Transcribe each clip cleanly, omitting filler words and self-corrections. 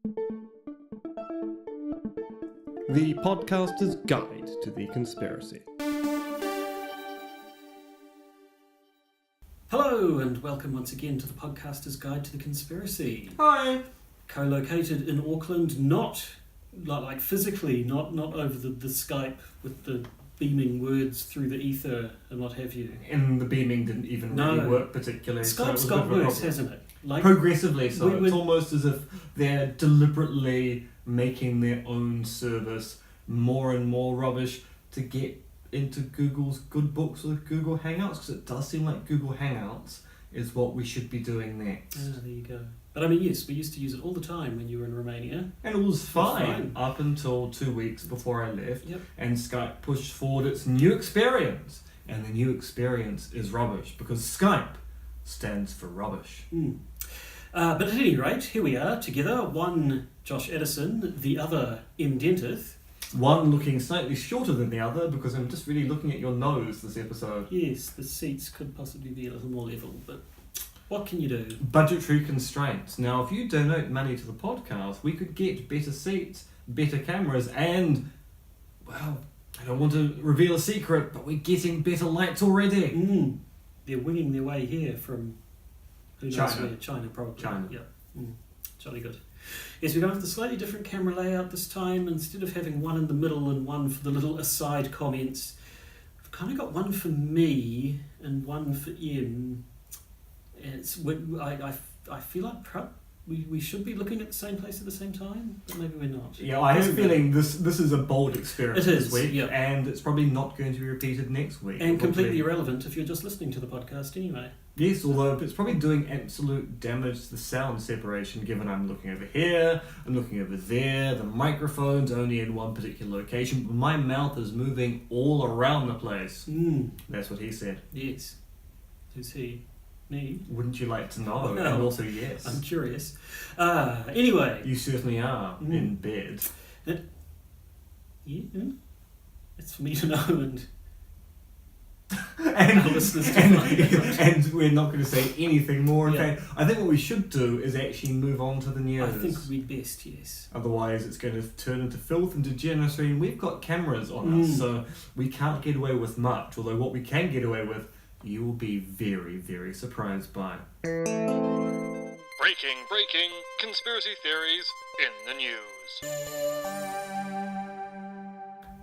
The Podcaster's Guide to the Conspiracy. Hello, and welcome once again to the Podcaster's Guide to the Conspiracy. Hi! Co-located in Auckland, not like physically, not over the Skype with the beaming words through the ether and what have you. And the beaming didn't even really work particularly. Skype's got worse, hasn't it? Like, progressively so. It's almost as if they're deliberately making their own service more and more rubbish to get into Google's good books with Google Hangouts, because it does seem like Google Hangouts is what we should be doing next. Ah, there you go. But I mean, yes, we used to use it all the time when you were in Romania. And it was fine up until 2 weeks before I left. Yep. And Skype pushed forward its new experience. And the new experience is rubbish, because Skype stands for rubbish. But at any rate, here we are together. One Josh Edison, the other M. Dentith. One looking slightly shorter than the other, because I'm just really looking at your nose this episode. Yes, the seats could possibly be a little more level, but what can you do? Budgetary constraints. Now, if you donate money to the podcast, we could get better seats, better cameras, and, well, I don't want to reveal a secret, but we're getting better lights already. They're winging their way here from who knows China. where? China, probably. China. Yeah. Jolly good. Yes, we're going with a slightly different camera layout this time. Instead of having one in the middle and one for the little aside comments, we've kind of got one for me and one for Em. I feel like we should be looking at the same place at the same time, but maybe we're not. Yeah, I have a feeling this is a bold experiment this week, yeah. And it's probably not going to be repeated next week. And completely irrelevant if you're just listening to the podcast anyway. Yes, although it's probably doing absolute damage to the sound separation, given I'm looking over here, I'm looking over there, the microphone's only in one particular location, but my mouth is moving all around the place. That's what he said. Yes. Who's he? Me? Wouldn't you like to know? Well, and also yes. I'm curious. Anyway. You certainly are in bed. Yeah. It's for me to know and and, our listeners to find. and we're not going to say anything more. In Yeah. fact, I think what we should do is actually move on to the news. I think we'd best, yes. Otherwise, it's going to turn into filth and degeneracy, and we've got cameras on us, so we can't get away with much. Although what we can get away with, you will be very, very surprised by. Breaking conspiracy theories in the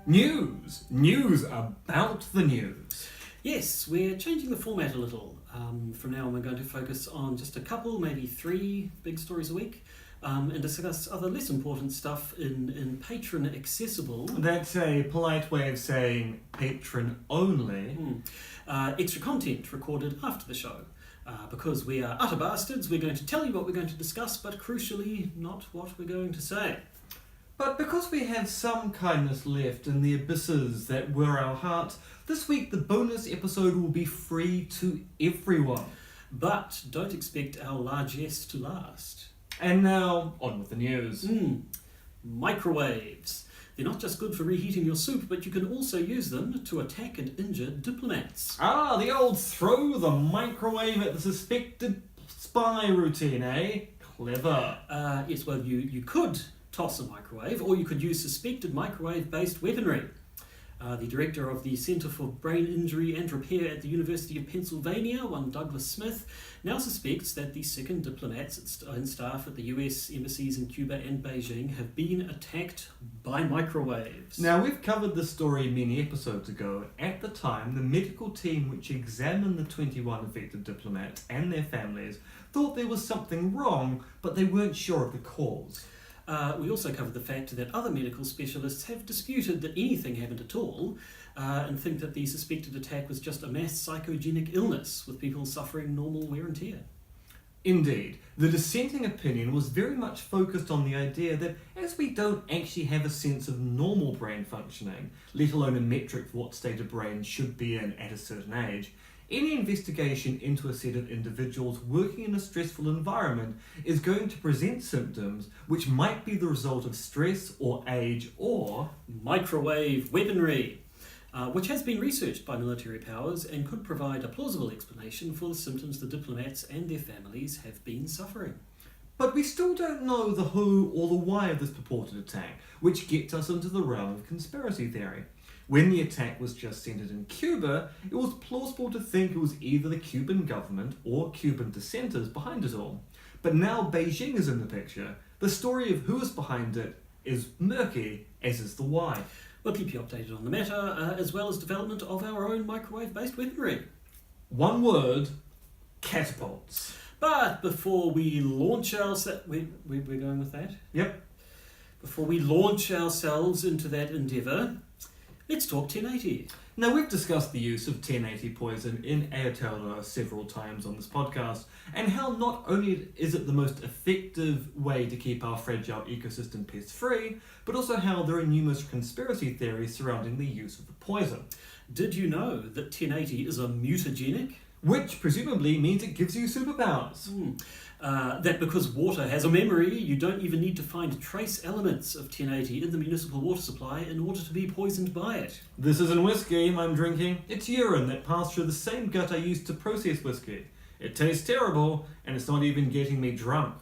news. News about the news. Yes, we're changing the format a little. From now on, we're going to focus on just a couple, maybe 3 big stories a week, and discuss other less important stuff in patron accessible. That's a polite way of saying patron only. Extra content recorded after the show. Because we are utter bastards, we're going to tell you what we're going to discuss, but crucially, not what we're going to say. But because we have some kindness left in the abysses that were our heart, this week the bonus episode will be free to everyone. But don't expect our largesse to last. And now, on with the news. Microwaves. They're not just good for reheating your soup, but you can also use them to attack and injure diplomats. Ah, the old throw the microwave at the suspected spy routine, eh? Clever. Yes, well, you could toss a microwave, or you could use suspected microwave-based weaponry. The director of the Centre for Brain Injury and Repair at the University of Pennsylvania, one Douglas Smith, now suspects that the second diplomats and staff at the US embassies in Cuba and Beijing have been attacked by microwaves. Now, we've covered this story many episodes ago. At the time, the medical team which examined the 21 affected diplomats and their families thought there was something wrong, but they weren't sure of the cause. We also covered the fact that other medical specialists have disputed that anything happened at all, and think that the suspected attack was just a mass psychogenic illness with people suffering normal wear and tear. Indeed, the dissenting opinion was very much focused on the idea that as we don't actually have a sense of normal brain functioning, let alone a metric for what state a brain should be in at a certain age, any investigation into a set of individuals working in a stressful environment is going to present symptoms which might be the result of stress or age or microwave weaponry, which has been researched by military powers and could provide a plausible explanation for the symptoms the diplomats and their families have been suffering. But we still don't know the who or the why of this purported attack, which gets us into the realm of conspiracy theory. When the attack was just centered in Cuba, it was plausible to think it was either the Cuban government or Cuban dissenters behind it all. But now Beijing is in the picture. The story of who is behind it is murky, as is the why. We'll keep you updated on the matter, as well as development of our own microwave-based weaponry. One word, catapults. But before we launch we're going with that? Yep. Before we launch ourselves into that endeavour, let's talk 1080. Now, we've discussed the use of 1080 poison in Aotearoa several times on this podcast, and how not only is it the most effective way to keep our fragile ecosystem pest-free, but also how there are numerous conspiracy theories surrounding the use of the poison. Did you know that 1080 is a mutagenic? Which presumably means it gives you superpowers. That because water has a memory, you don't even need to find trace elements of 1080 in the municipal water supply in order to be poisoned by it. This isn't whiskey I'm drinking, it's urine that passed through the same gut I used to process whiskey. It tastes terrible, and it's not even getting me drunk.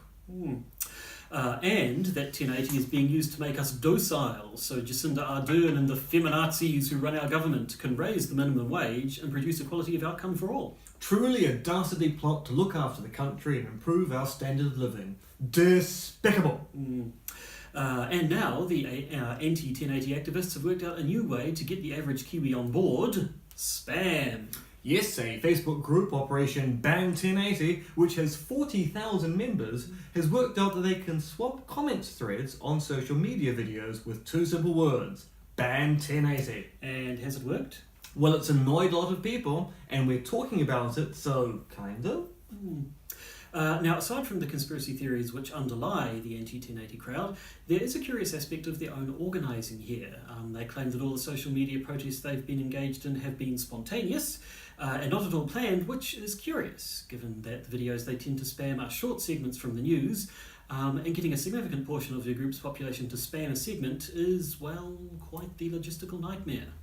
And that 1080 is being used to make us docile, so Jacinda Ardern and the feminazis who run our government can raise the minimum wage and produce equality of outcome for all. Truly a dastardly plot to look after the country and improve our standard of living. Despicable. And now the anti-1080 activists have worked out a new way to get the average Kiwi on board. Spam. Yes, a Facebook group, Operation Ban 1080, which has 40,000 members, has worked out that they can swap comments threads on social media videos with two simple words: Ban 1080. And has it worked? Well, it's annoyed a lot of people, and we're talking about it, so kind of. Now, aside from the conspiracy theories which underlie the anti-1080 crowd, there is a curious aspect of their own organising here. They claim that all the social media protests they've been engaged in have been spontaneous and not at all planned, which is curious, given that the videos they tend to spam are short segments from the news, and getting a significant portion of your group's population to spam a segment is, well, quite the logistical nightmare.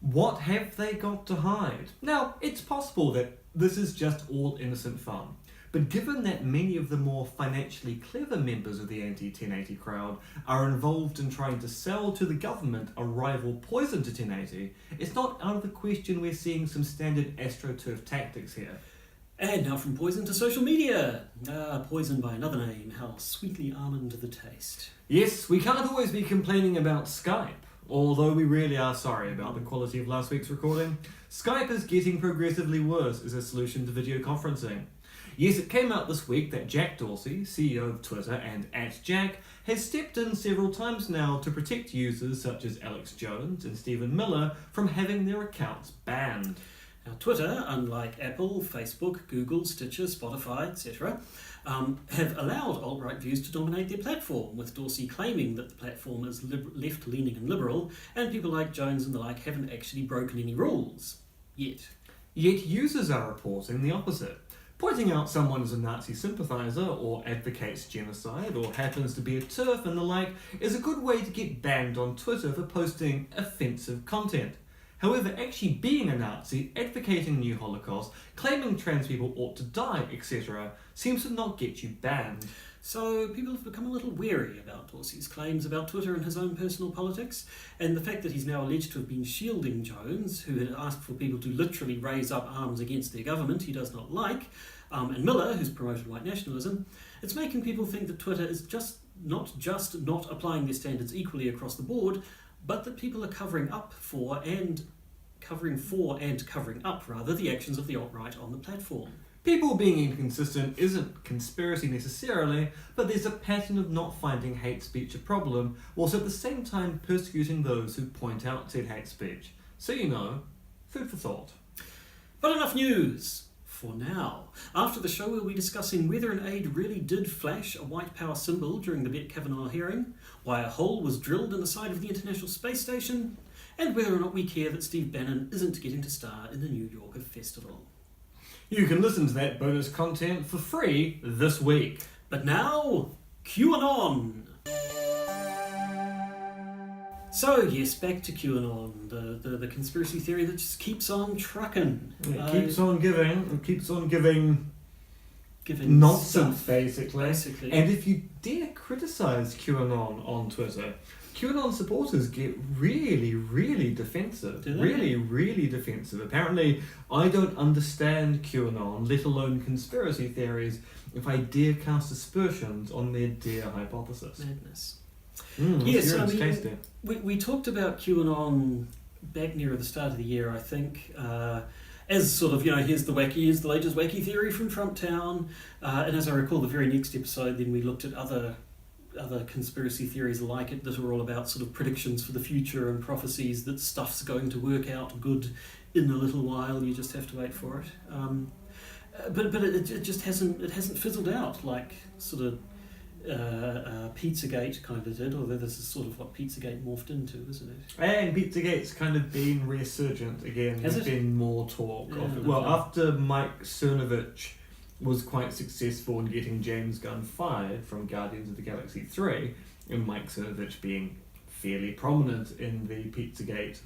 What have they got to hide? Now, it's possible that this is just all innocent fun. But given that many of the more financially clever members of the anti-1080 crowd are involved in trying to sell to the government a rival poison to 1080, it's not out of the question we're seeing some standard astroturf tactics here. And now from poison to social media. Poison by another name, how sweetly almond the taste. Yes, we can't always be complaining about Skype, although we really are sorry about the quality of last week's recording. Skype is getting progressively worse as a solution to video conferencing. Yes, it came out this week that Jack Dorsey, CEO of Twitter and @Jack, has stepped in several times now to protect users such as Alex Jones and Stephen Miller from having their accounts banned. Now, Twitter, unlike Apple, Facebook, Google, Stitcher, Spotify, etc., have allowed alt-right views to dominate their platform, with Dorsey claiming that the platform is left-leaning and liberal, and people like Jones and the like haven't actually broken any rules. Yet users are reporting the opposite. Pointing out someone as a Nazi sympathiser or advocates genocide or happens to be a TERF and the like is a good way to get banned on Twitter for posting offensive content. However, actually being a Nazi, advocating the new Holocaust, claiming trans people ought to die, etc., seems to not get you banned. So people have become a little wary about Dorsey's claims about Twitter and his own personal politics, and the fact that he's now alleged to have been shielding Jones, who had asked for people to literally raise up arms against their government he does not like, and Miller, who's promoted white nationalism. It's making people think that Twitter is not applying their standards equally across the board, but that people are covering up the actions of the alt-right on the platform. People being inconsistent isn't conspiracy necessarily, but there's a pattern of not finding hate speech a problem, whilst at the same time persecuting those who point out said hate speech. So food for thought. But enough news! For now. After the show, we'll be discussing whether an aide really did flash a white power symbol during the Brett Kavanaugh hearing, why a hole was drilled in the side of the International Space Station, and whether or not we care that Steve Bannon isn't getting to star in the New Yorker Festival. You can listen to that bonus content for free this week. But now, QAnon! So yes, back to QAnon, the conspiracy theory that just keeps on trucking. It keeps on giving. giving nonsense, stuff, basically. And if you dare criticize QAnon on Twitter, QAnon supporters get really, really defensive. Do they? Really, really defensive. Apparently, I don't understand QAnon, let alone conspiracy theories, if I dare cast aspersions on their dear hypothesis. Madness. Yes, I mean, tasty. we talked about QAnon back near the start of the year, I think, as sort of, here's the latest wacky theory from Trump Town. And as I recall, the very next episode, then we looked at other conspiracy theories like it that are all about sort of predictions for the future and prophecies that stuff's going to work out good in a little while. You just have to wait for it. But it just hasn't fizzled out like sort of Pizzagate kind of did, although this is sort of what Pizzagate morphed into, isn't it? And Pizzagate's kind of been resurgent again. Has There's it? been more talk of it. Yeah, Well, okay. after Mike Cernovich was quite successful in getting James Gunn fired from Guardians of the Galaxy 3, and Mike Cernovich being fairly prominent in the Pizzagate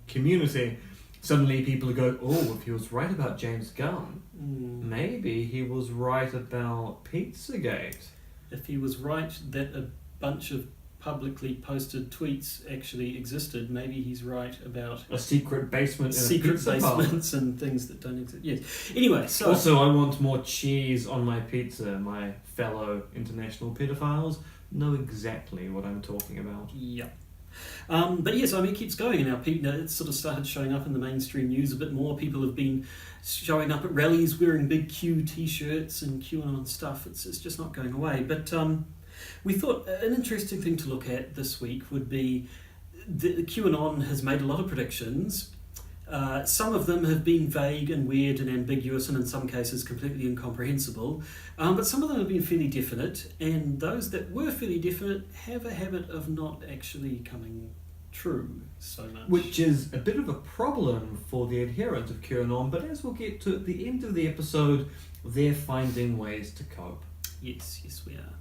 community, suddenly people go, oh, if he was right about James Gunn, maybe he was right about Pizzagate. If he was right that a bunch of publicly posted tweets actually existed, maybe he's right about A secret basement in secret a pizza parlor. basements and things that don't exist. Yes. Anyway, so Also, I want more cheese on my pizza. My fellow international pedophiles know exactly what I'm talking about. yeah. But yes, I mean, it keeps going, and now it's sort of started showing up in the mainstream news a bit more. People have been showing up at rallies wearing big Q t-shirts and QAnon stuff. It's just not going away. But we thought an interesting thing to look at this week would be the QAnon has made a lot of predictions. Some of them have been vague and weird and ambiguous, and in some cases completely incomprehensible. But some of them have been fairly definite, and those that were fairly definite have a habit of not actually coming true so much. Which is a bit of a problem for the adherent of QAnon, but as we'll get to at the end of the episode, they're finding ways to cope. Yes, we are.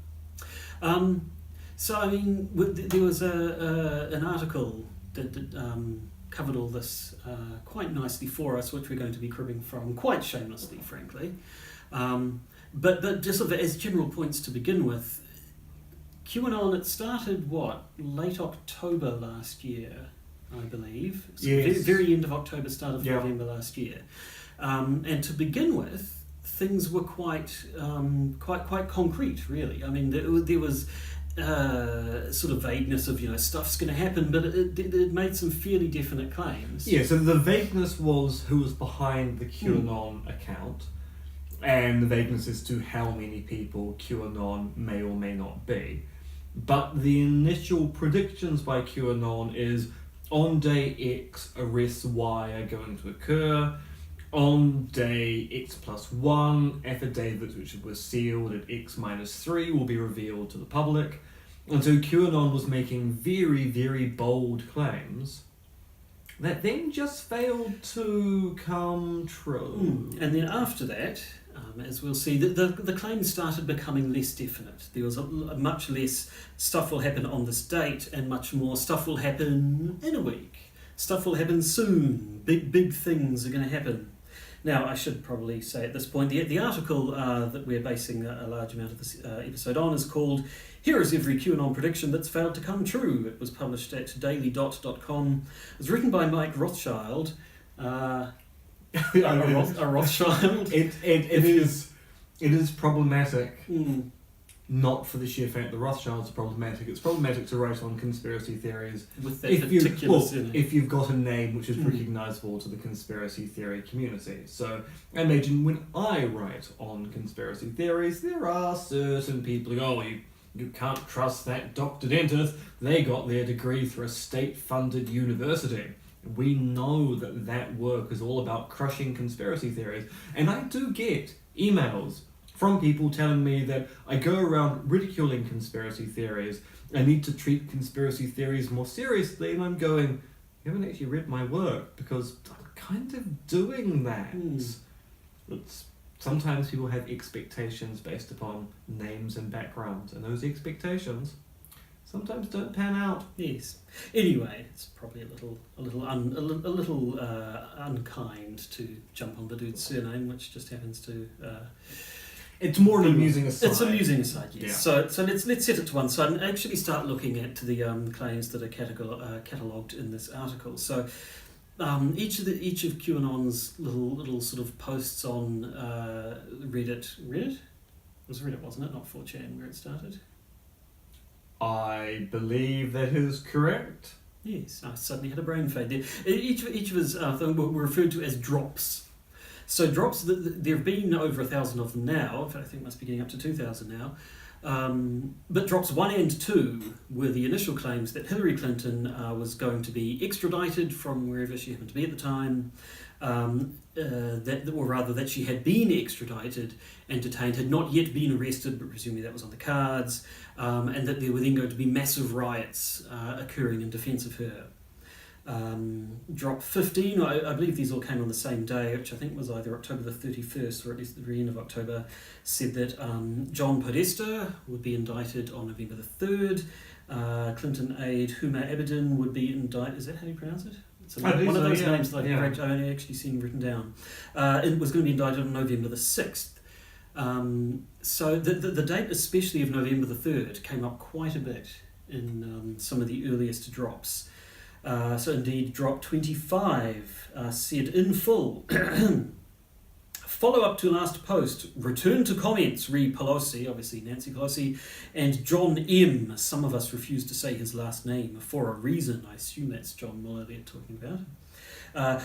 So, I mean, there was an article that covered all this quite nicely for us, which we're going to be cribbing from quite shamelessly, frankly. But just sort of as general points to begin with, QAnon, it started, late October last year, I believe. So Yes. very end of October, start of Yeah. November last year. And to begin with, things were quite concrete, really. I mean, there was sort of vagueness of, stuff's going to happen, but it made some fairly definite claims. Yeah, so the vagueness was who was behind the QAnon account, and the vagueness as to how many people QAnon may or may not be. But the initial predictions by QAnon is on day X, arrests Y are going to occur. On day X+1, affidavits which were sealed at X-3 will be revealed to the public. And so QAnon was making very, very bold claims that then just failed to come true. And then after that, as we'll see, the claims started becoming less definite. There was a much less stuff will happen on this date, and much more stuff will happen in a week. Stuff will happen soon. Big things are going to happen. Now, I should probably say at this point, the article that we're basing a large amount of this episode on is called "Here is Every QAnon Prediction That's Failed to Come True." It was published at dailydot.com. It was written by Mike Rothschild. A Rothschild. It is problematic. Not for the sheer fact the Rothschilds are problematic. It's problematic to write on conspiracy theories With that particular if you've got a name which is recognisable to the conspiracy theory community. So I imagine when I write on conspiracy theories, there are certain people who go, you can't trust that Dr. Dentist. They got their degree through a state-funded university. We know that work is all about crushing conspiracy theories. And I do get emails from people telling me that I go around ridiculing conspiracy theories. I need to treat conspiracy theories more seriously, and I'm going, you haven't actually read my work, because I'm kind of doing that. Sometimes people have expectations based upon names and backgrounds, and those expectations sometimes don't pan out. Yes. Anyway, it's probably a little unkind to jump on the dude's surname, which just happens to It's more an amusing aside. It's amusing aside, yes. Yeah. So let's set it to one side and actually start looking at the claims that are catalogued in this article. So each of QAnon's little sort of posts on Reddit. It was Reddit, wasn't it? Not 4chan where it started. I believe that is correct. Yes, I suddenly had a brain fade there. Each of his things were referred to as drops. So drops, there have been over 1,000 of them now. In fact, I think it must be getting up to 2,000 now. But drops 1 and 2 were the initial claims that Hillary Clinton was going to be extradited from wherever she happened to be at the time, that she had been extradited and detained, had not yet been arrested, but presumably that was on the cards, and that there were then going to be massive riots occurring in defence of her. Drop 15, I believe these all came on the same day, which I think was either October the 31st or at least the very end of October, said that John Podesta would be indicted on November the 3rd. Clinton aide Huma Abedin would be indicted. Is that how you pronounce it? It's one of those names that I've only actually seen written down. It was going to be indicted on November the 6th. So the date, especially of November the 3rd, came up quite a bit in some of the earliest drops. So indeed, drop 25 said in full, follow up to last post, return to comments, re Pelosi, obviously Nancy Pelosi, and John M. Some of us refuse to say his last name for a reason. I assume that's John Mueller they're talking about.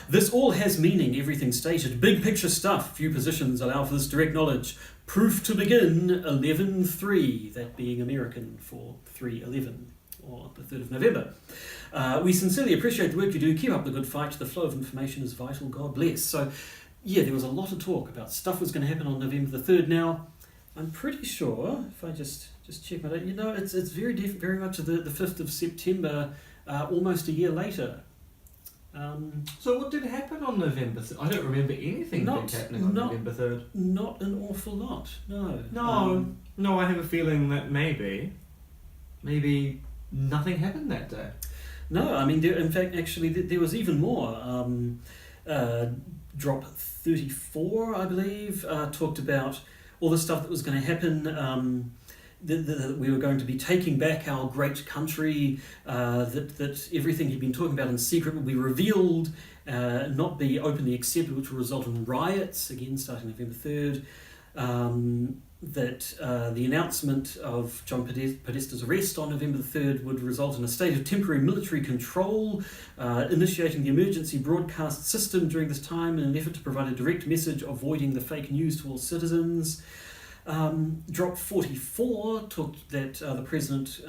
This all has meaning, everything stated. Big picture stuff, few positions allow for this direct knowledge. Proof to begin, 11-3, that being American for 3/11, or the 3rd of November. We sincerely appreciate the work you do. Keep up the good fight. The flow of information is vital. God bless. So, yeah, there was a lot of talk about stuff was going to happen on November the 3rd. Now, I'm pretty sure, if I just check my date, it's very much the 5th of September, almost a year later. So what did happen on November 3rd? I don't remember anything happening on November 3rd. Not an awful lot, no. No, I have a feeling that maybe nothing happened that day. No, I mean, in fact, actually, there was even more. Drop 34, I believe, talked about all the stuff that was going to happen, that we were going to be taking back our great country, that everything he'd been talking about in secret would be revealed, not be openly accepted, which will result in riots, again, starting November 3rd. That the announcement of John Podesta's arrest on November the 3rd would result in a state of temporary military control, initiating the emergency broadcast system during this time in an effort to provide a direct message avoiding the fake news to all citizens. Drop 44 talked that the President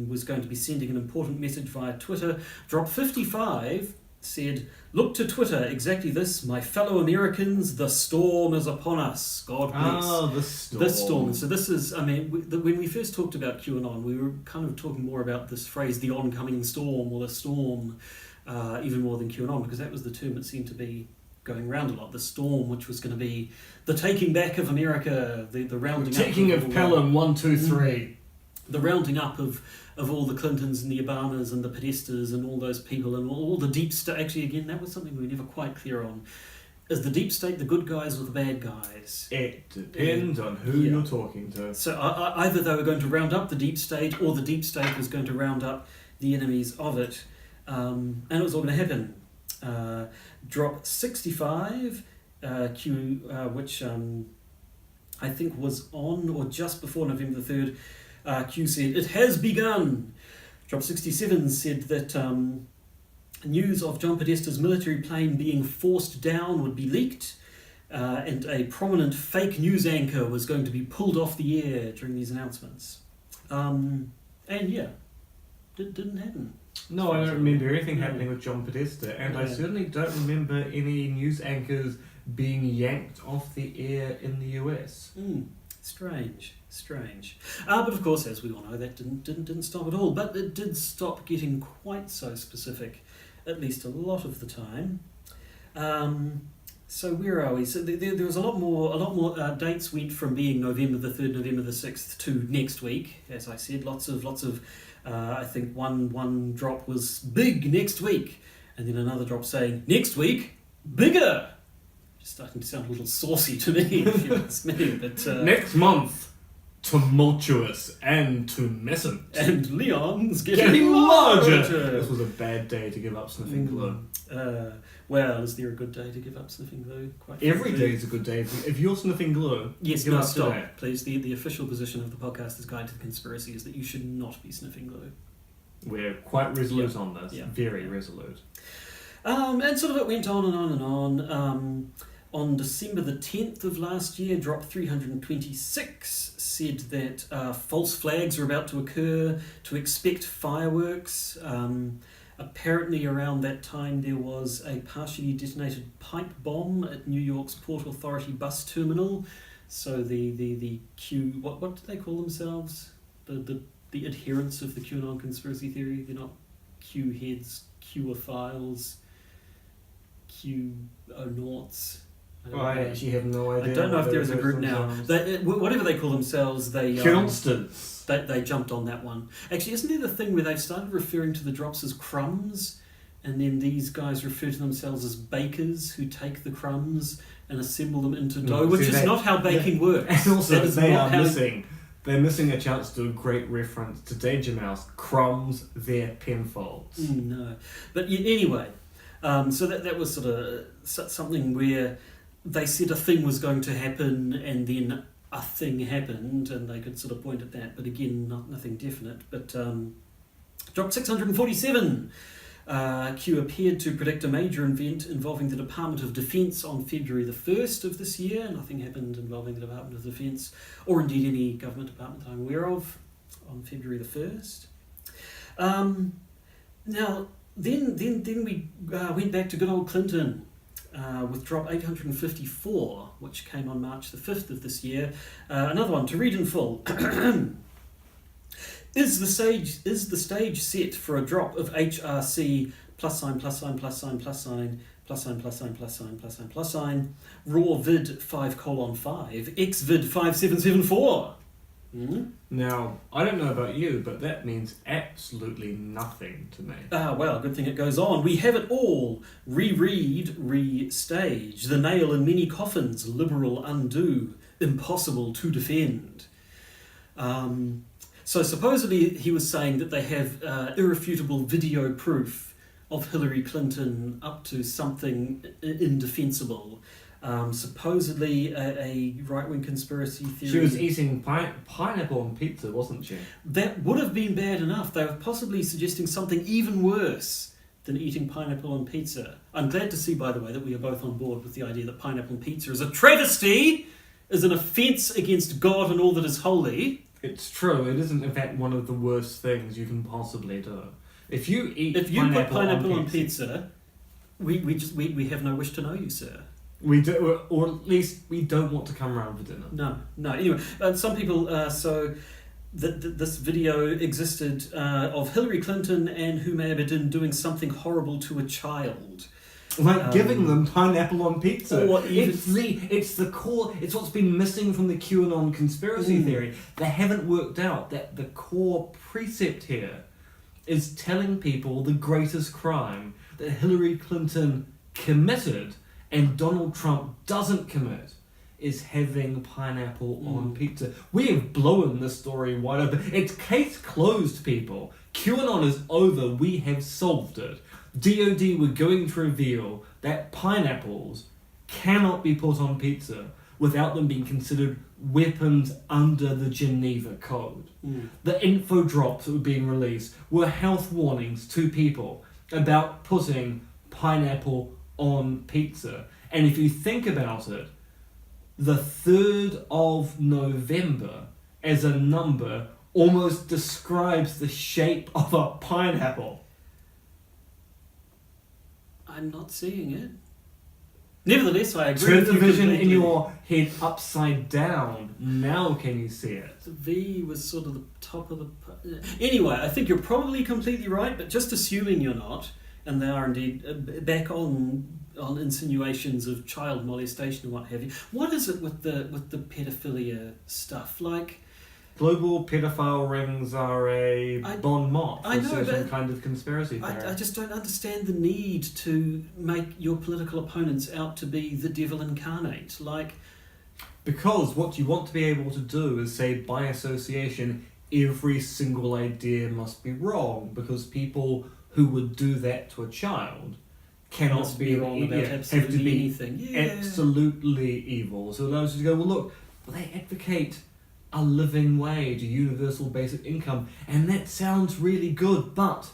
was going to be sending an important message via Twitter. Drop 55 said, look to Twitter, exactly this, my fellow Americans, the storm is upon us. God bless. The storm. So this is, when we first talked about QAnon, we were kind of talking more about this phrase, the oncoming storm, or the storm, even more than QAnon, because that was the term that seemed to be going around a lot. The storm, which was going to be the taking back of America, the rounding up. Taking of Pelham, 1, 2, 3. The rounding up of all the Clintons and the Obamas and the Podestas and all those people and all the deep state. Actually, again, that was something we were never quite clear on. Is the deep state the good guys or the bad guys? It depends on who you're talking to. So either they were going to round up the deep state or the deep state was going to round up the enemies of it. And it was all going to happen. Drop 65, which I think was on or just before November the 3rd, Q said, it has begun. Drop 67 said that news of John Podesta's military plane being forced down would be leaked, and a prominent fake news anchor was going to be pulled off the air during these announcements. And yeah, didn't happen. No, I don't remember anything happening with John Podesta, and I certainly don't remember any news anchors being yanked off the air in the US. Strange. But of course, as we all know, that didn't stop at all. But it did stop getting quite so specific, at least a lot of the time. So where are we? So there was a lot more dates went from being November the 3rd, November the 6th to next week. As I said, lots of. I think one drop was big next week, and then another drop saying next week bigger. Just starting to sound a little saucy to me, if you ask me. But Next month, tumultuous and tumescent. and Leon's Getting getting larger. larger. This was a bad day to give up sniffing glue. Well, is there a good day to give up sniffing glue? Quite Every frankly. day is a good day. If you're sniffing glue, Yes, give no, up stop, today. please. The official position of the Podcasters Guide to the Conspiracy is that you should not be sniffing glue. We're quite resolute on this. Yeah. Very resolute. And sort of it went on and on and on. On December the 10th of last year, Drop 326 said that false flags are about to occur, to expect fireworks. Apparently around that time there was a partially detonated pipe bomb at New York's Port Authority bus terminal. So the Q... What do they call themselves? The adherents of the QAnon conspiracy theory. They're not Q heads, Q-ophiles, Q-onauts. I actually have no idea. I don't know if there is a what group now. Whatever they call themselves, they Constance. they jumped on that one. Actually, isn't there the thing where they've started referring to the drops as crumbs, and then these guys refer to themselves as bakers who take the crumbs and assemble them into dough, which is not how baking works. And also, That is they not are how- missing. They're missing a chance to do a great reference to Danger Mouse. Crumbs their penfolds. No, but anyway, so that was sort of something where they said a thing was going to happen, and then a thing happened, and they could sort of point at that. But again, nothing definite. But Drop 647. Q appeared to predict a major event involving the Department of Defence on February the 1st of this year. Nothing happened involving the Department of Defence, or indeed any government department I'm aware of, on February the 1st. Now, then we went back to good old Clinton with Drop 854, which came on March the 5th of this year. Another one to read in full. Is the stage set for a drop of HRC plus sign plus sign plus sign plus sign plus sign plus sign plus sign plus sign plus sign raw vid 5:5 x vid 5774? Now, I don't know about you, but that means absolutely nothing to me. Well, good thing it goes on. We have it all. Reread, restage. The nail in many coffins. Liberal undo. Impossible to defend. So supposedly he was saying that they have irrefutable video proof of Hillary Clinton up to something indefensible. Supposedly a right-wing conspiracy theory. She was eating pineapple on pizza, wasn't she? That would have been bad enough. They were possibly suggesting something even worse than eating pineapple on pizza. I'm glad to see, by the way, that we are both on board with the idea that pineapple on pizza is a travesty, is an offence against God and all that is holy. It's true. It isn't, in fact, one of the worst things you can possibly do. If you put pineapple on pizza, we have no wish to know you, sir. We do, or at least we don't want to come around for dinner. No. Anyway, some people. This video existed of Hillary Clinton and Huma Abedin doing something horrible to a child. Like giving them pineapple on pizza. Or even, it's the core. It's what's been missing from the QAnon conspiracy theory. They haven't worked out that the core precept here is telling people the greatest crime that Hillary Clinton committed and Donald Trump doesn't commit is having pineapple on pizza. We have blown this story wide open. It's case closed, people. QAnon is over. We have solved it. DOD were going to reveal that pineapples cannot be put on pizza without them being considered weapons under the Geneva Code. The info drops that were being released were health warnings to people about putting pineapple on pizza. And if you think about it, the 3rd of November as a number almost describes the shape of a pineapple. I'm not seeing it. Nevertheless, I agree. Turn the vision in your head upside down. Now can you see it? The V was sort of the top of the... Anyway, I think you're probably completely right, but just assuming you're not, and they are indeed back on insinuations of child molestation and what have you. What is it with the pedophilia stuff? Like, global pedophile rings are a bon mot. not for I a know, certain but kind of conspiracy theory. I just don't understand the need to make your political opponents out to be the devil incarnate. Like, Because what you want to be able to do is say, by association, every single idea must be wrong, because people who would do that to a child cannot must be wrong about have absolutely to be anything. Yeah. absolutely evil. So it allows you to go, well, look, they advocate a living wage, a universal basic income, and that sounds really good, but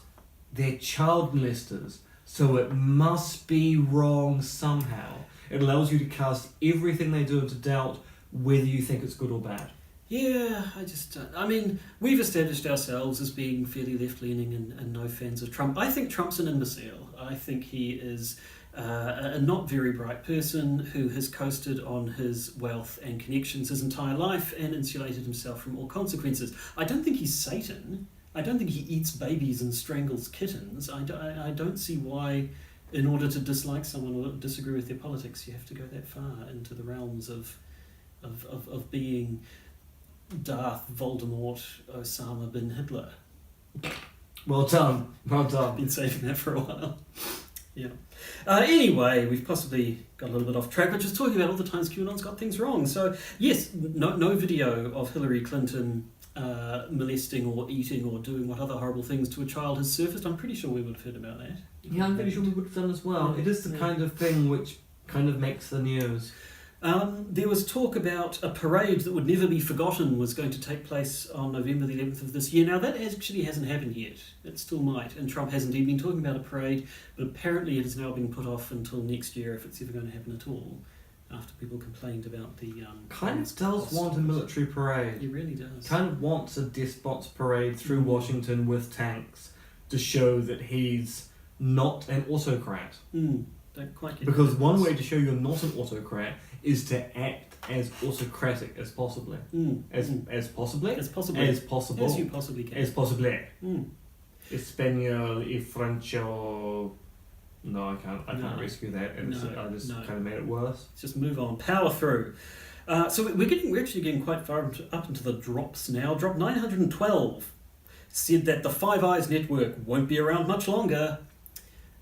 they're child molesters, so it must be wrong somehow. It allows you to cast everything they do into doubt, whether you think it's good or bad. Yeah, I just don't. I mean, we've established ourselves as being fairly left-leaning and no fans of Trump. I think Trump's an imbecile. I think he is a not very bright person who has coasted on his wealth and connections his entire life and insulated himself from all consequences. I don't think he's Satan. I don't think he eats babies and strangles kittens. I don't see why, in order to dislike someone or disagree with their politics, you have to go that far into the realms of being Darth Voldemort Osama bin Hitler. Well done, well done. Been saving that for a while. Yeah. Anyway, we've possibly got a little bit off track, but just talking about all the times QAnon's got things wrong. So, yes, no video of Hillary Clinton molesting or eating or doing what other horrible things to a child has surfaced. I'm pretty sure we would have heard about that. Yeah, I'm pretty sure we would have done as well. It is the kind of thing which kind of makes the news. There was talk about a parade that would never be forgotten was going to take place on November the 11th of this year. Now, that actually hasn't happened yet. It still might, and Trump hasn't even been talking about a parade, but apparently it has now been put off until next year, if it's ever going to happen at all, after people complained about the... Kind of does want a military parade. He really does. Kind of wants a despot's parade through Washington with tanks to show that he's not an autocrat. Don't quite get Because that. one way to show you're not an autocrat is to act as autocratic as possibly. As possibly? As possible. As possible. As you possibly can. As possible. Mm. Español y Franco. No, I can't No. rescue that, and I just kind of made it worse. Let's just move on. Power through. So we're actually getting quite far up into the drops now. Drop 912 said that the Five Eyes network won't be around much longer.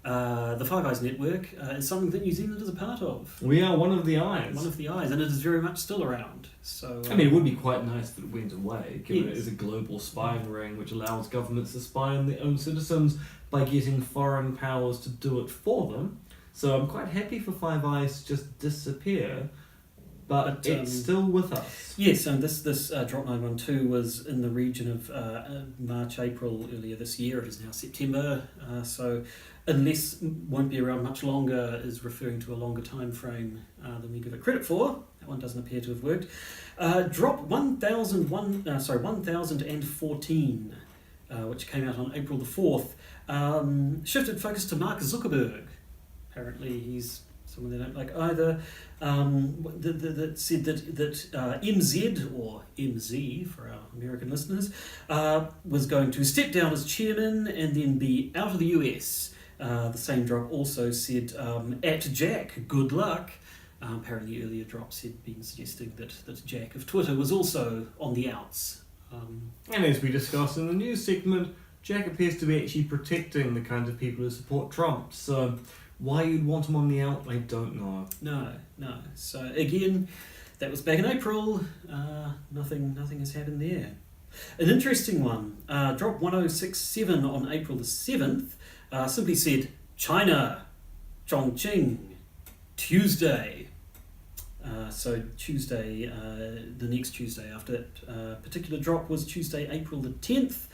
The Five Eyes network is something that New Zealand is a part of. We are one of the eyes. One of the eyes, and it is very much still around. So I mean, it would be quite nice if it went away, given Yes. it is a global spying ring which allows governments to spy on their own citizens by getting foreign powers to do it for them. So I'm quite happy for Five Eyes to just disappear, but it's still with us. Yes, and this drop 912 was in the region of March, April earlier this year. It is now September, so unless won't be around much longer is referring to a longer time frame than we give it credit for. That one doesn't appear to have worked. Drop 1014, which came out on April the 4th, shifted focus to Mark Zuckerberg. Apparently he's someone they don't like either. That said that MZ, or MZ for our American listeners, was going to step down as chairman and then be out of the US. The same drop also said, at Jack, good luck. Apparently earlier drops had been suggesting that Jack of Twitter was also on the outs. And as we discussed in the news segment, Jack appears to be actually protecting the kind of people who support Trump. So why you'd want him on the out, I don't know. No. So again, that was back in April. Nothing has happened there. An interesting one. Drop 1067 on April the 7th simply said, China, Chongqing, Tuesday. So Tuesday, the next Tuesday after that particular drop was Tuesday, April the 10th.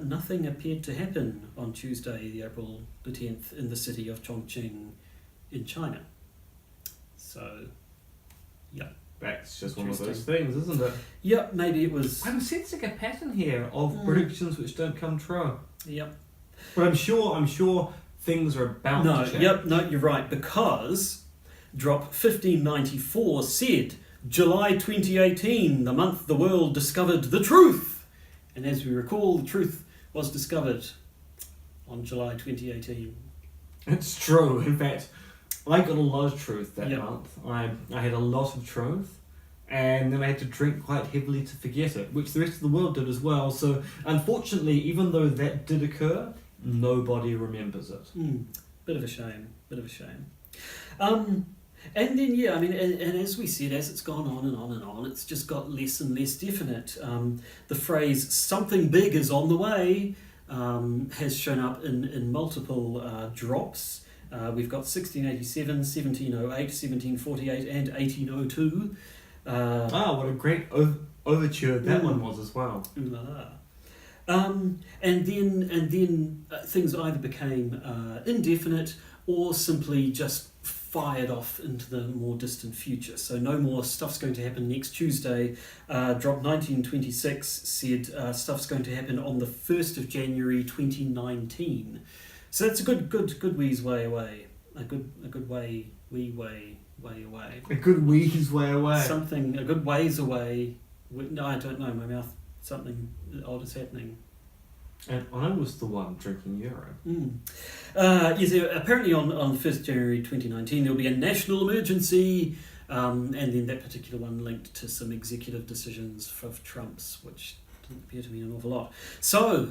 Nothing appeared to happen on Tuesday, the April the 10th, in the city of Chongqing in China. So, yeah. That's just one of those things, isn't it? Yep, maybe it was... I'm sensing a pattern here of predictions which don't come true. Yep. But I'm sure things are about to change. You're right, because drop 1594 said, July 2018, the month the world discovered the truth. And as we recall, the truth was discovered on July 2018. It's true. In fact, I got a lot of truth that month. I had a lot of truth, and then I had to drink quite heavily to forget it, which the rest of the world did as well. So unfortunately, even though that did occur, nobody remembers it. Bit of a shame. And then, yeah, I mean, and as we said, as it's gone on and on and on, it's just got less and less definite. The phrase "something big is on the way" has shown up in multiple drops. We've got 1687, 1708, 1748, and 1802. What a great overture that one was as well. And then things either became indefinite or simply just fired off into the more distant future. So no more stuff's going to happen next Tuesday. Drop 1926 said stuff's going to happen on the 1st of January 2019. So that's a good wheeze way away. A good way away. A good wheeze way away. Something a good ways away. No, I don't know. My mouth. Something odd is happening. And I was the one drinking urine. Yes, apparently on 1st January 2019 there'll be a national emergency, and then that particular one linked to some executive decisions of Trump's, which didn't appear to mean an awful lot. So,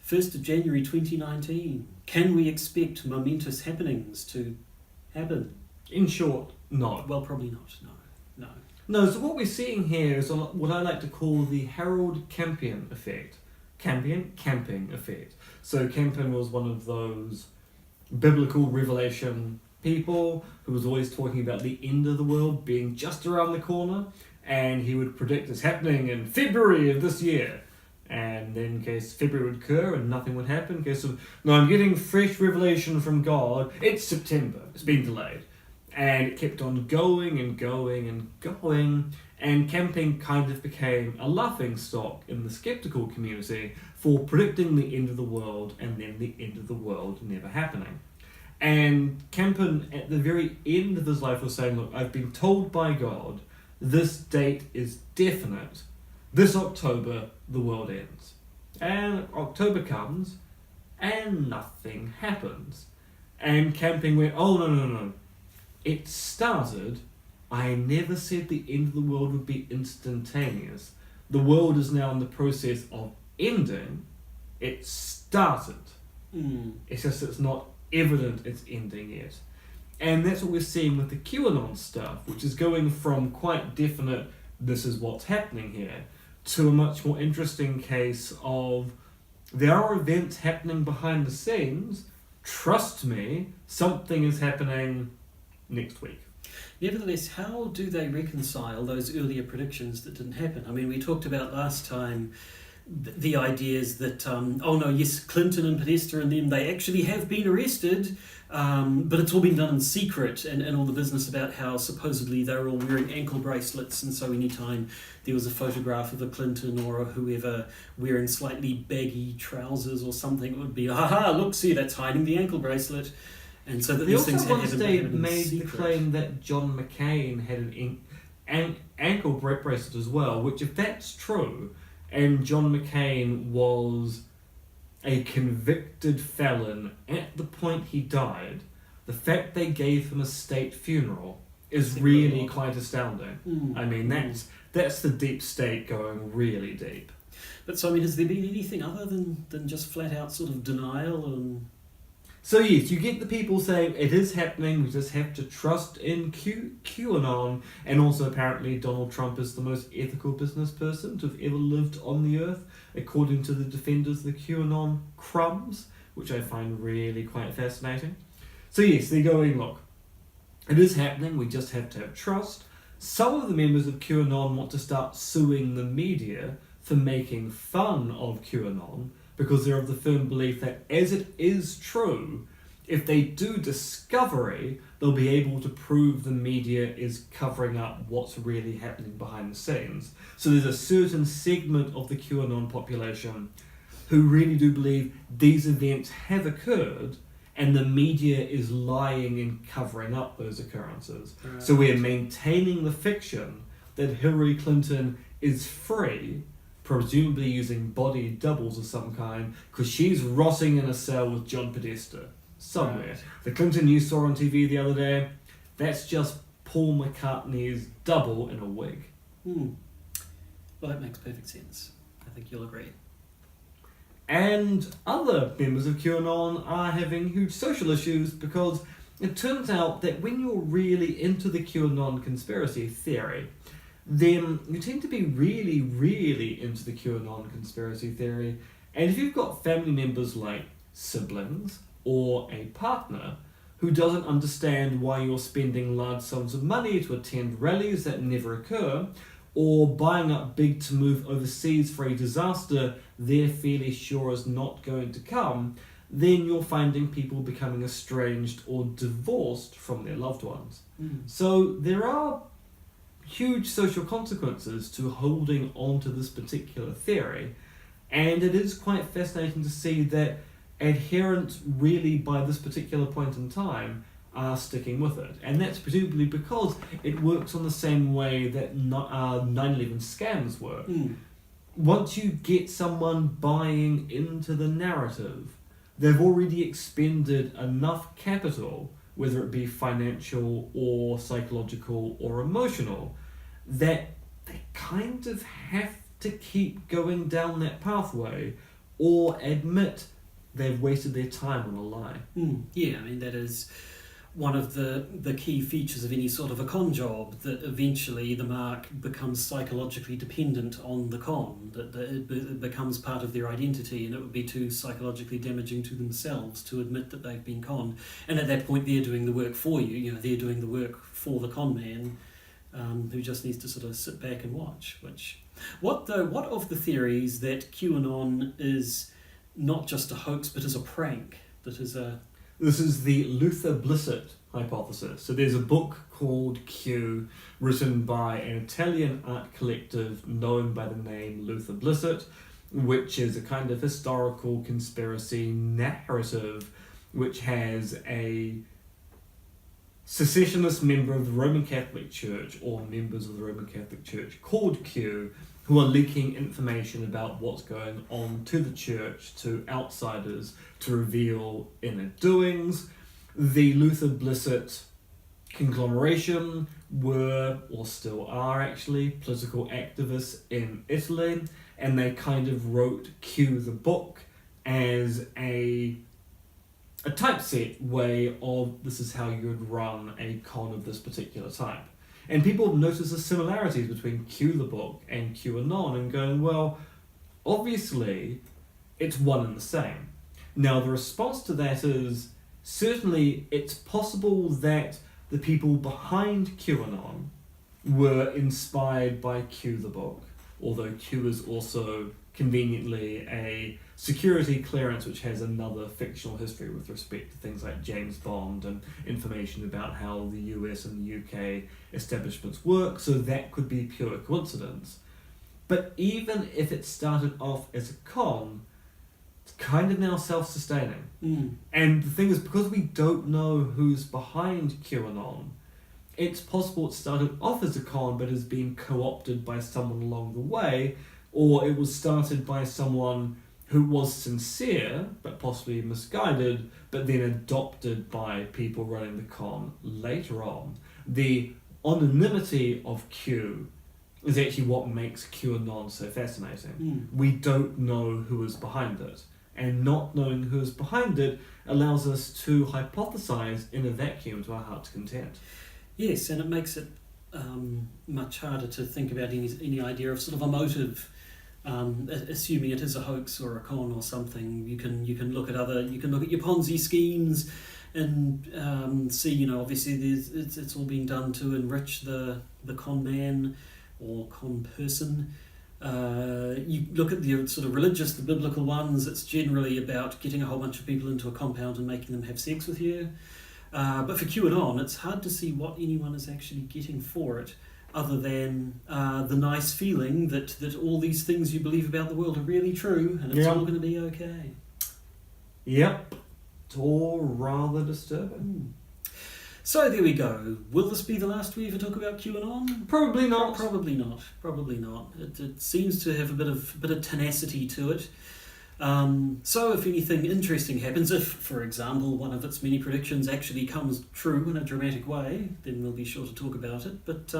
1st of January 2019, can we expect momentous happenings to happen? In short, no. Well, probably not, no. No, so what we're seeing here is what I like to call the Harold Campion effect. Camping effect. So Campion was one of those biblical revelation people who was always talking about the end of the world being just around the corner, and he would predict it's happening in February of this year. And then in case February would occur and nothing would happen, in case of, no, I'm getting fresh revelation from God, it's September, it's been delayed. And it kept on going and going and going, and camping kind of became a laughing stock in the skeptical community for predicting the end of the world and then the end of the world never happening. And Campion, at the very end of his life, was saying, look, I've been told by God, this date is definite. This October, the world ends. And October comes, and nothing happens. And Campion went, oh, no. It started. I never said the end of the world would be instantaneous. The world is now in the process of ending. It started. It's just it's not evident it's ending yet. And that's what we're seeing with the QAnon stuff, which is going from quite definite, this is what's happening here, to a much more interesting case of there are events happening behind the scenes. Trust me, something is happening next week. Nevertheless, how do they reconcile those earlier predictions that didn't happen? I mean, we talked about last time the ideas that, Clinton and Podesta and them, they actually have been arrested, but it's all been done in secret, and all the business about how supposedly they were all wearing ankle bracelets, and so anytime there was a photograph of a Clinton or whoever wearing slightly baggy trousers or something, it would be, look, see, that's hiding the ankle bracelet. And so that these things they made the claim that John McCain had an ankle bracelet as well, which if that's true, and John McCain was a convicted felon at the point he died, the fact they gave him a state funeral is really quite astounding. I mean, that's the deep state going really deep. But so, I mean, has there been anything other than just flat out sort of denial and... So yes, you get the people saying it is happening, we just have to trust in QAnon, and also apparently Donald Trump is the most ethical business person to have ever lived on the earth, according to the defenders of the QAnon crumbs, which I find really quite fascinating. So yes, they're going, look, it is happening, we just have to have trust. Some of the members of QAnon want to start suing the media for making fun of QAnon, because they're of the firm belief that, as it is true, if they do discovery, they'll be able to prove the media is covering up what's really happening behind the scenes. So there's a certain segment of the QAnon population who really do believe these events have occurred and the media is lying and covering up those occurrences. Right. So we're maintaining the fiction that Hillary Clinton is free, presumably using body doubles of some kind, because she's rotting in a cell with John Podesta somewhere. Right. The Clinton you saw on TV the other day, that's just Paul McCartney's double in a wig. Well, that makes perfect sense. I think you'll agree. And other members of QAnon are having huge social issues because it turns out that when you're really into the QAnon conspiracy theory, then you tend to be really, really into the QAnon conspiracy theory. And if you've got family members like siblings or a partner who doesn't understand why you're spending large sums of money to attend rallies that never occur, or buying up big to move overseas for a disaster they're fairly sure is not going to come, then you're finding people becoming estranged or divorced from their loved ones. So there are huge social consequences to holding on to this particular theory, and it is quite fascinating to see that adherents really by this particular point in time are sticking with it. And that's presumably because it works on the same way that 9/11 scams work. Once you get someone buying into the narrative, they've already expended enough capital, whether it be financial or psychological or emotional, that they kind of have to keep going down that pathway or admit they've wasted their time on a lie. Yeah, I mean, that is one of the key features of any sort of a con job, that eventually the mark becomes psychologically dependent on the con, that it becomes part of their identity, and it would be too psychologically damaging to themselves to admit that they've been conned. And at that point, they're doing the work for you. You know, they're doing the work for the con man, who just needs to sort of sit back and watch. What of the theories that QAnon is not just a hoax but is a prank? This is the Luther Blissett hypothesis. So there's a book called Q, written by an Italian art collective known by the name Luther Blissett, which is a kind of historical conspiracy narrative which has a secessionist member of the Roman Catholic Church, or members of the Roman Catholic Church, called Q, who are leaking information about what's going on to the church to outsiders to reveal inner doings. The Luther Blissett conglomeration were, or still are actually, political activists in Italy, and they kind of wrote Q the book as a typeset way of this is how you would run a con of this particular type. And people have noticed the similarities between Q the book and QAnon and going, well, obviously it's one and the same. Now the response to that is, certainly it's possible that the people behind QAnon were inspired by Q the book, although Q is also conveniently a security clearance which has another fictional history with respect to things like James Bond and information about how the US and the UK establishments work, so that could be pure coincidence. But even if it started off as a con, it's kind of now self-sustaining. And the thing is, because we don't know who's behind QAnon, it's possible it started off as a con but has been co-opted by someone along the way, or it was started by someone who was sincere, but possibly misguided, but then adopted by people running the con later on. The anonymity of Q is actually what makes QAnon so fascinating. We don't know who is behind it, and not knowing who is behind it allows us to hypothesize in a vacuum to our heart's content. Yes, and it makes it much harder to think about any idea of sort of a motive. Assuming it is a hoax or a con or something, you can look at your Ponzi schemes and see, you know, obviously it's all being done to enrich the con man or con person. You look at the sort of religious, the biblical ones, it's generally about getting a whole bunch of people into a compound and making them have sex with you. But for QAnon, it's hard to see what anyone is actually getting for it, other than the nice feeling that all these things you believe about the world are really true and it's all going to be okay. Yep. It's all rather disturbing. So there we go. Will this be the last we ever talk about QAnon? Probably not. Probably not. It seems to have a bit of tenacity to it. So if anything interesting happens, if, for example, one of its many predictions actually comes true in a dramatic way, then we'll be sure to talk about it. But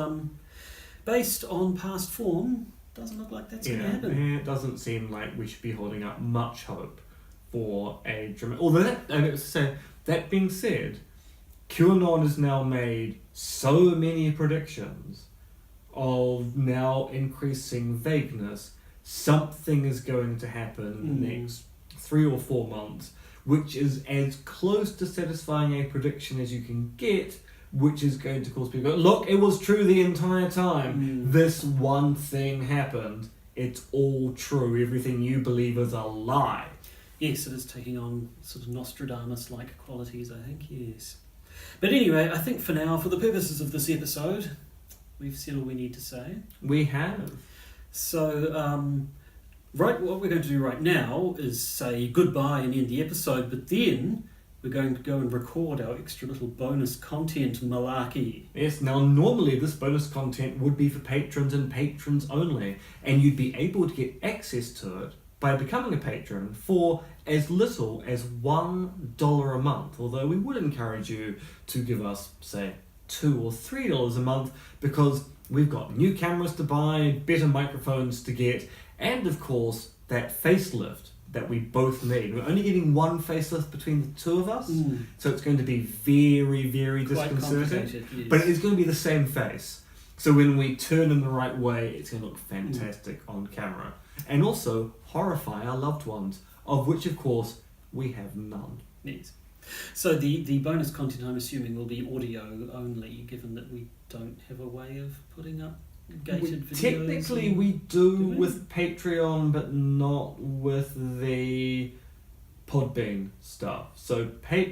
based on past form, doesn't look like that's going to happen. It doesn't seem like we should be holding out much hope for a dramatic... Although, that being said, QAnon has now made so many predictions of now increasing vagueness. Something is going to happen in the next 3 or 4 months, which is as close to satisfying a prediction as you can get, which is going to cause people to go, look, it was true the entire time. This one thing happened. It's all true. Everything you believe is a lie. Yes, it is taking on sort of Nostradamus-like qualities, I think, yes. But anyway, I think for now, for the purposes of this episode, we've said all we need to say. We have. So, what we're going to do right now is say goodbye and end the episode, but then we're going to go and record our extra little bonus content malarkey. Yes, now normally this bonus content would be for patrons and patrons only, and you'd be able to get access to it by becoming a patron for as little as $1 a month, although we would encourage you to give us, say, $2 or $3 a month, because we've got new cameras to buy, better microphones to get, and of course that facelift that we both need. We're only getting one facelift between the two of us, so it's going to be very, very disconcerting. Yes. But it's going to be the same face. So when we turn in the right way, it's going to look fantastic on camera. And also horrify our loved ones, of which, of course, we have none. Yes. So the bonus content, I'm assuming, will be audio only, given that we don't have a way of putting up gated videos. Technically, we do with Patreon, but not with the Podbean stuff. So,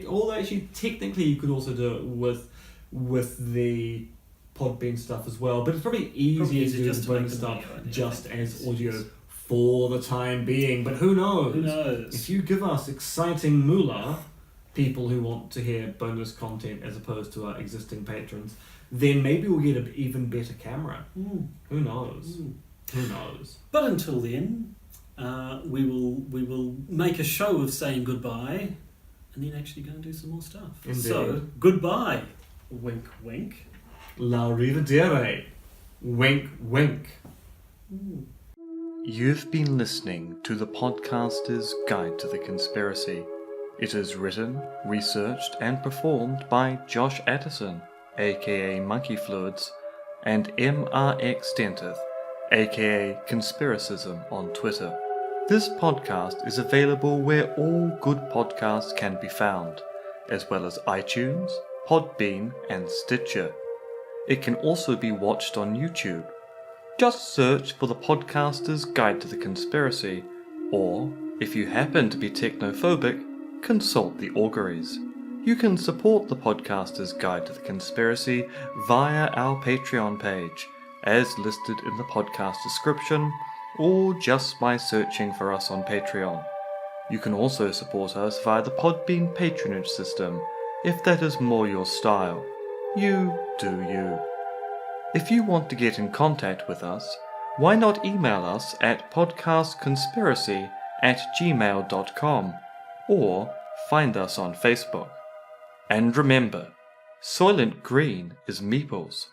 although actually, technically, you could also do it with the Podbean stuff as well. But it's probably easier to do the bonus stuff just as audio for the time being. But who knows? Who knows? If you give us exciting moolah, people who want to hear bonus content as opposed to our existing patrons, then maybe we'll get an even better camera. Who knows? Who knows? But until then, we will make a show of saying goodbye, and then actually go and do some more stuff. Indeed. So goodbye. Wink, wink. La rivedere. Wink, wink. You've been listening to the Podcaster's Guide to the Conspiracy. It is written, researched, and performed by Josh Addison, aka Monkey Fluids, and MRX Dentith, aka Conspiracism on Twitter. This podcast is available where all good podcasts can be found, as well as iTunes, Podbean, and Stitcher. It can also be watched on YouTube. Just search for the Podcaster's Guide to the Conspiracy, or, if you happen to be technophobic, consult the auguries. You can support the Podcaster's Guide to the Conspiracy via our Patreon page, as listed in the podcast description, or just by searching for us on Patreon. You can also support us via the Podbean patronage system, if that is more your style. You do you. If you want to get in contact with us, why not email us at podcastconspiracy@gmail.com, or find us on Facebook. And remember, Soylent Green is Meeples.